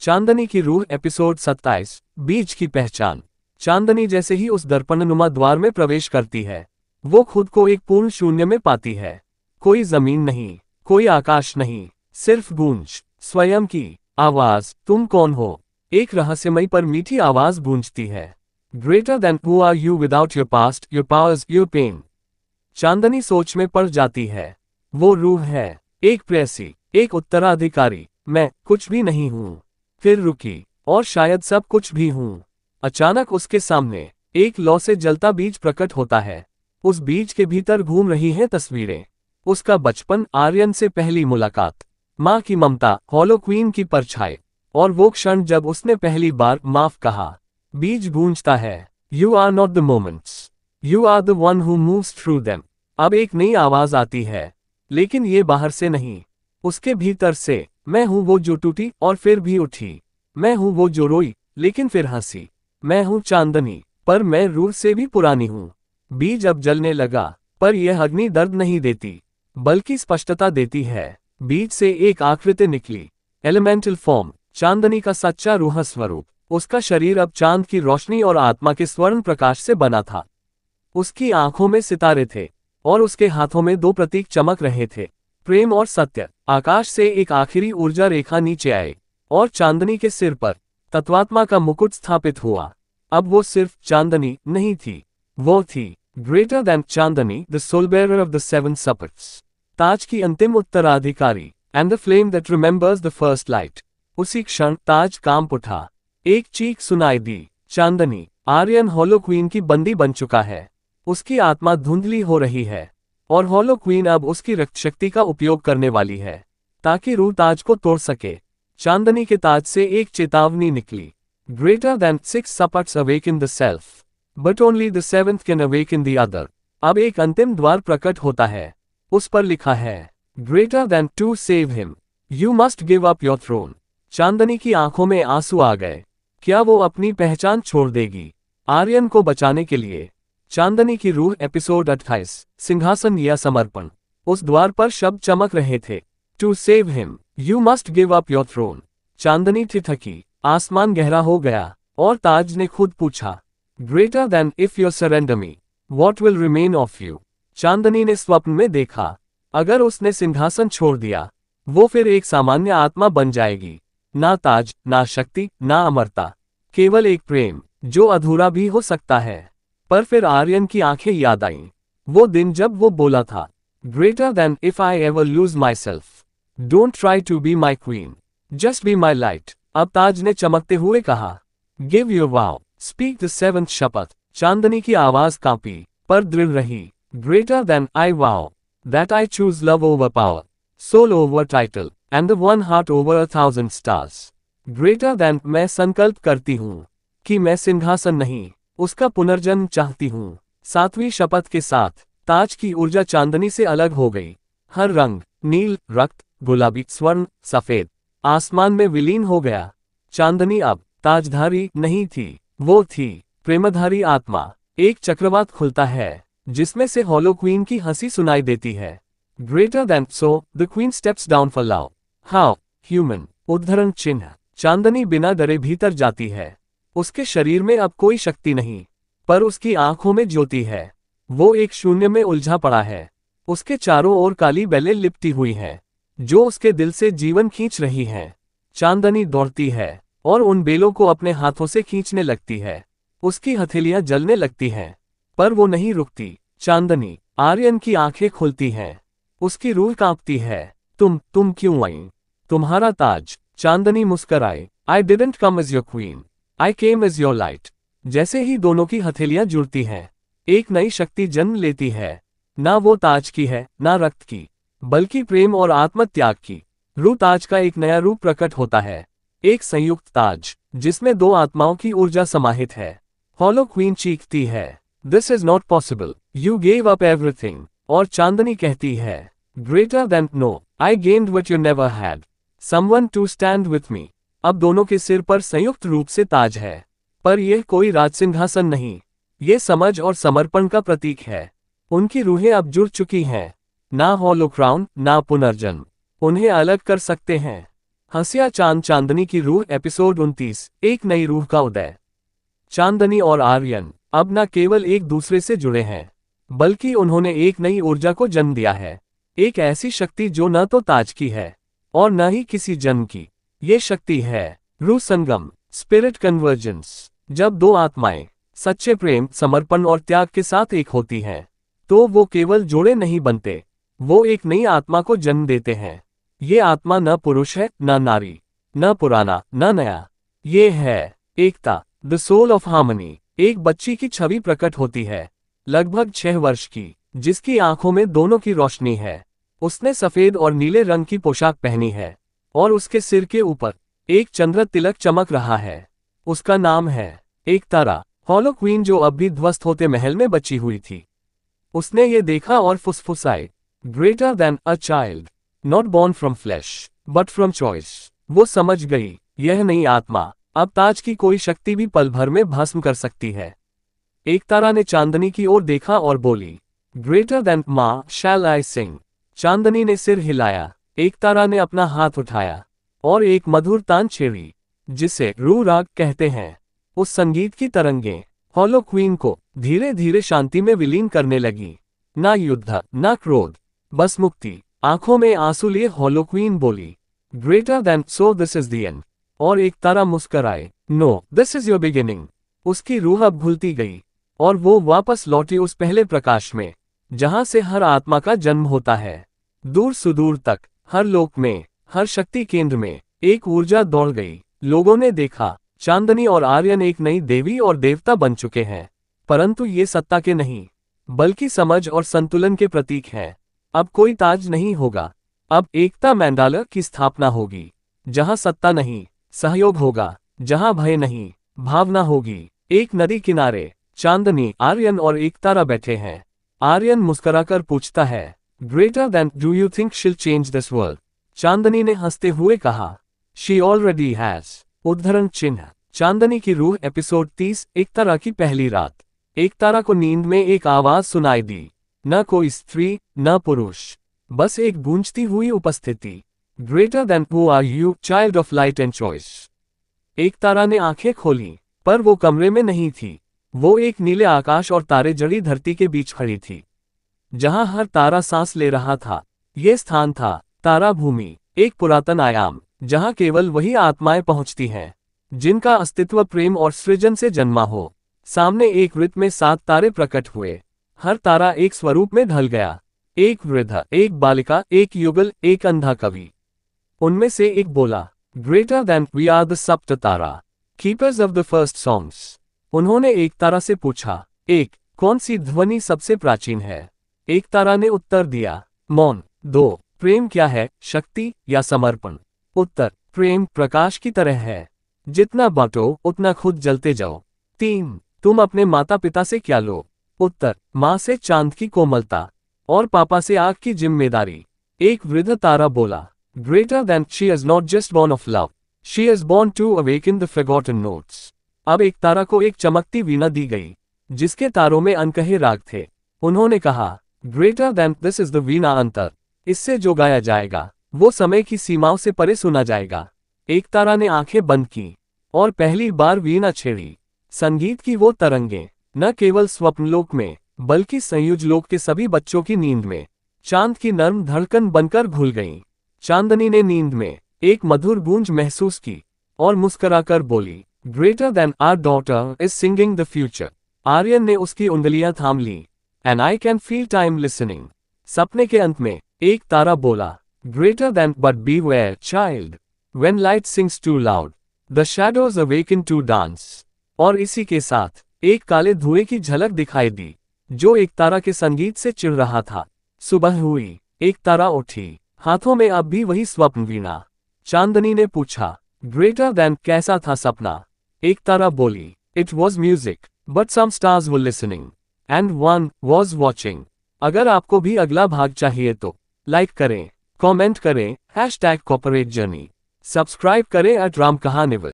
चांदनी की रूह एपिसोड 27 बीज की पहचान। चांदनी जैसे ही उस दर्पणनुमा द्वार में प्रवेश करती है, वो खुद को एक पूर्ण शून्य में पाती है। कोई जमीन नहीं, कोई आकाश नहीं, सिर्फ गूंज, स्वयं की आवाज। तुम कौन हो? एक रहस्यमयी पर मीठी आवाज गूंजती है। Greater than who are you without your past, your powers, your pain. चांदनी सोच में पड़ जाती है। वो रूह है, एक प्रेयसी, एक उत्तराधिकारी। मैं कुछ भी नहीं हूं। फिर रुकी, और शायद सब कुछ भी हूं। अचानक उसके सामने एक लौ से जलता बीज प्रकट होता है। उस बीज के भीतर घूम रही हैं तस्वीरें। उसका बचपन, आर्यन से पहली मुलाकात, माँ की ममता, हॉलो क्वीन की परछाई, और वो क्षण जब उसने पहली बार माफ कहा। बीज गूंजता है, you are not the moments, you are the one who moves through them. अब एक नई आवाज आती है, लेकिन ये बाहर से नहीं, उसके भीतर से। मैं हूं वो जो टूटी और फिर भी उठी। मैं हूं वो जो रोई लेकिन फिर हंसी। मैं हूं चांदनी, पर मैं रूह से भी पुरानी हूं। बीज अब जलने लगा, पर यह अग्नि दर्द नहीं देती, बल्कि स्पष्टता देती है। बीज से एक आकृति निकली, एलिमेंटल फॉर्म, चांदनी का सच्चा रूह स्वरूप। उसका शरीर अब चांद की रोशनी और आत्मा के स्वर्ण प्रकाश से बना था। उसकी आंखों में सितारे थे, और उसके हाथों में दो प्रतीक चमक रहे थे, प्रेम और सत्य। आकाश से एक आखिरी ऊर्जा रेखा नीचे आई, और चांदनी के सिर पर तत्वात्मा का मुकुट स्थापित हुआ। अब वो सिर्फ चांदनी नहीं थी, वो थी greater than Chandni, the soul bearer of the seven serpents, ताज की अंतिम उत्तराधिकारी, and the flame that remembers the first light. उसी क्षण ताज कांप उठा। एक चीख सुनाई दी, चांदनी, आर्यन हॉलो क्वीन की बंदी बन चुका है। उसकी आत्मा धुंधली हो रही है, और हॉलो क्वीन अब उसकी रक्त शक्ति का उपयोग करने वाली है, ताकि रूह ताज को तोड़ सके। चांदनी के ताज से एक चेतावनी निकली, greater than 6 serpents awaken the self, but only the 7th can awaken the other. अब एक अंतिम द्वार प्रकट होता है, उस पर लिखा है, greater than to save him, you must give up your throne. Chandni की आंखों में आंसू आ गए। क्या वो अपनी पहचान छोड़ देगी आर्यन को बचाने के लिए? चांदनी की रूह एपिसोड 28 सिंहासन या समर्पण। उस द्वार पर शब्द चमक रहे थे, to save him, you must give up your throne. Chandni ठिठकी, आसमान गहरा हो गया, और ताज ने खुद पूछा, greater than if you surrender me, what will remain of you. Chandni ने स्वप्न में देखा, अगर उसने सिंहासन छोड़ दिया, वो फिर एक सामान्य आत्मा बन जाएगी। ना ताज, ना शक्ति, ना अमरता, केवल एक प्रेम, जो अधूरा भी हो सकता है। पर फिर आर्यन की आंखें याद आईं, वो दिन जब वो बोला था, greater than if I ever lose myself, don't try to be my queen, just be my light. अब ताज ने चमकते हुए कहा, give your vow, speak the 7th शपथ। चांदनी की आवाज कांपी, पर दृढ़ रही, greater than I vow that I choose love over power, soul over title, and the one heart over 1,000 stars. Greater than, मैं संकल्प करती हूं कि मैं सिंहासन नहीं, उसका पुनर्जन्म चाहती हूं। 7वीं शपथ के साथ ताज की ऊर्जा चांदनी से अलग हो गई। हर रंग, नील, रक्त, गुलाबी, स्वर्ण, सफेद, आसमान में विलीन हो गया। चांदनी अब ताजधारी नहीं थी, वो थी प्रेमधारी आत्मा। एक चक्रवात खुलता है, जिसमें से हॉलो क्वीन की हंसी सुनाई देती है। Greater than, so the queen steps down for love, how human, उद्धरण चिन्ह। चांदनी बिना डरे भीतर जाती है। उसके शरीर में अब कोई शक्ति नहीं, पर उसकी आंखों में ज्योति है। वो एक शून्य में उलझा पड़ा है। उसके चारों ओर काली बेलें लिपटी हुई हैं, जो उसके दिल से जीवन खींच रही हैं। चांदनी दौड़ती है, और उन बेलों को अपने हाथों से खींचने लगती है। उसकी हथेलियां जलने लगती हैं, पर वो नहीं रुकती। चांदनी, आर्यन की आंखें खुलती हैं, उसकी रूह कांपती है। तुम क्यों आई? तुम्हारा ताज। चांदनी मुस्कराए, I didn't come as your queen, I came as your light। जैसे ही दोनों की हथेलियां जुड़ती हैं, एक नई शक्ति जन्म लेती है। ना वो ताज की है, ना रक्त की, बल्कि प्रेम और आत्मत्याग की। रूह ताज का एक नया रूप प्रकट होता है, एक संयुक्त ताज, जिसमें दो आत्माओं की ऊर्जा समाहित है। हॉलो क्वीन चीखती है, this is not possible, you gave up everything. और चांदनी कहती है, greater than, no, I gained what you never had, someone to stand with me. अब दोनों के सिर पर संयुक्त रूप से ताज है, पर यह कोई राजसिंहासन नहीं, ये समझ और समर्पण का प्रतीक है। उनकी रूहें अब जुड़ चुकी हैं। ना हॉलो क्राउन, ना पुनर्जन्म उन्हें अलग कर सकते हैं। हंसिया चांद चांदनी की रूह एपिसोड 29 एक नई रूह का उदय। चांदनी और आर्यन अब न केवल एक दूसरे से जुड़े हैं, बल्कि उन्होंने एक नई ऊर्जा को जन्म दिया है। एक ऐसी शक्ति जो न तो ताज की है और न ही किसी जन्म की। ये शक्ति है रूह संगम, स्पिरिट कन्वर्जेंस। जब दो आत्माएं सच्चे प्रेम, समर्पण और त्याग के साथ एक होती हैं, तो वो केवल जोड़े नहीं बनते, वो एक नई आत्मा को जन्म देते हैं। ये आत्मा न पुरुष है, न नारी, न पुराना, न नया। ये है एकता, द सोल ऑफ हार्मनी। एक बच्ची की छवि प्रकट होती है, लगभग 6 वर्ष की, जिसकी आंखों में दोनों की रोशनी है। उसने सफेद और नीले रंग की पोशाक पहनी है और उसके सिर के ऊपर एक चंद्र तिलक चमक रहा है। उसका नाम है एकतारा, हॉलो क्वीन, जो अब भी ध्वस्त होते महल में बची हुई थी। उसने ये देखा और फुसफुसाए, greater than a child, not born from flesh but from choice. वो समझ गई, यह नई आत्मा अब ताज की कोई शक्ति भी पल भर में भस्म कर सकती है। एकतारा ने चांदनी की ओर देखा और बोली, ग्रेटर देन माँ शैल आई सिंग। चांदनी ने सिर हिलाया। एकतारा ने अपना हाथ उठाया और एक मधुर तान छेड़ी, जिसे रूह राग कहते हैं। उस संगीत की तरंगें हॉलो क्वीन को धीरे धीरे शांति में विलीन करने लगी। ना युद्ध, ना क्रोध, बस मुक्ति। आंखों में आंसू लिए हॉलो क्वीन बोली, greater than, so this is the end. और एकतारा मुस्कराए, no this is your beginning. उसकी रूह अब भूलती गई और वो वापस लौटी उस पहले प्रकाश में, जहां से हर आत्मा का जन्म होता है। दूर सुदूर तक, हर लोक में, हर शक्ति केंद्र में एक ऊर्जा दौड़ गई। लोगों ने देखा, चांदनी और आर्यन एक नई देवी और देवता बन चुके हैं, परंतु ये सत्ता के नहीं, बल्कि समझ और संतुलन के प्रतीक हैं। अब कोई ताज नहीं होगा, अब एकता मंडाला की स्थापना होगी, जहां सत्ता नहीं, सहयोग होगा, जहां भय नहीं, भावना होगी। एक नदी किनारे चांदनी, आर्यन और एकतारा बैठे हैं। आर्यन मुस्कुराकर पूछता है, greater then, do you think शील चेंज दिस वर्ल्ड? चांदनी ने हंसते हुए कहा, शी ऑलरेडी हैज। उद्धरण चिन्ह। चांदनी की रूह एपिसोड 30 एकतारा की पहली रात। एकतारा को नींद में एक आवाज सुनाई दी, न कोई स्त्री, न पुरुष, बस एक गूंजती हुई उपस्थिति। Greater than, who are you, child of light and choice. Ektara ने आंखें खोली, पर वो कमरे में नहीं थी। वो एक नीले आकाश और तारे जड़ी धरती के बीच खड़ी थी, जहां हर तारा सांस ले रहा था। ये स्थान था तारा भूमि, एक पुरातन आयाम, जहां केवल वही आत्माएं पहुंचती हैं जिनका अस्तित्व प्रेम और सृजन से जन्मा हो। सामने एक वृत्त में 7 तारे प्रकट हुए। हर तारा एक स्वरूप में ढल गया, एक वृद्ध, एक बालिका, एक युगल, एक अंधा कवि। उनमें से एक बोला, greater than, we are the Sapta Tara, keepers of the first songs. उन्होंने एक तारा से पूछा, एक, कौन सी ध्वनि सबसे प्राचीन है? एक तारा ने उत्तर दिया, मौन। 2, प्रेम क्या है, शक्ति या समर्पण? उत्तर, प्रेम प्रकाश की तरह है, जितना बांटो उतना खुद जलते जाओ। 3, तुम अपने माता पिता से क्या लो? उत्तर, माँ से चांद की कोमलता और पापा से आग की जिम्मेदारी। एक वृद्ध तारा बोला, greater than, she is not just born of love, she is born to awaken the forgotten notes. अब एक तारा को एक चमकती वीणा दी गई, जिसके तारों में अनकहे राग थे। उन्होंने कहा, greater than, this is the वीणा अंतर, इससे जो गाया जाएगा वो समय की सीमाओं से परे सुना जाएगा। एक तारा ने आंखें बंद की और पहली बार वीणा छेड़ी। संगीत की वो तरंगें न केवल स्वप्नलोक में, बल्कि संयुज लोक के सभी बच्चों की नींद में चांद की नर्म धड़कन बनकर घुल गईं। चांदनी ने नींद में एक मधुर गूंज महसूस की और मुस्कुराकर बोली, greater than, our daughter is singing the future. Aryan ने उसकी उंगलियां थाम ली, and I can feel time listening. सपने के अंत में एक तारा बोला, greater than, but beware child, when light sings too loud, the shadows awaken to dance. और इसी के साथ एक काले धुएं की झलक दिखाई दी, जो एक तारा के संगीत से चिढ़ रहा था। सुबह हुई, एक तारा उठी, हाथों में अब भी वही स्वप्न वीणा। चांदनी ने पूछा, ग्रेटर देन, कैसा था सपना? एक तारा बोली, it was music, but some stars were listening and one was watching. अगर आपको भी अगला भाग चाहिए तो लाइक करें, कमेंट करें, #कॉर्पोरेट जर्नी, सब्सक्राइब करें @राम कहानी।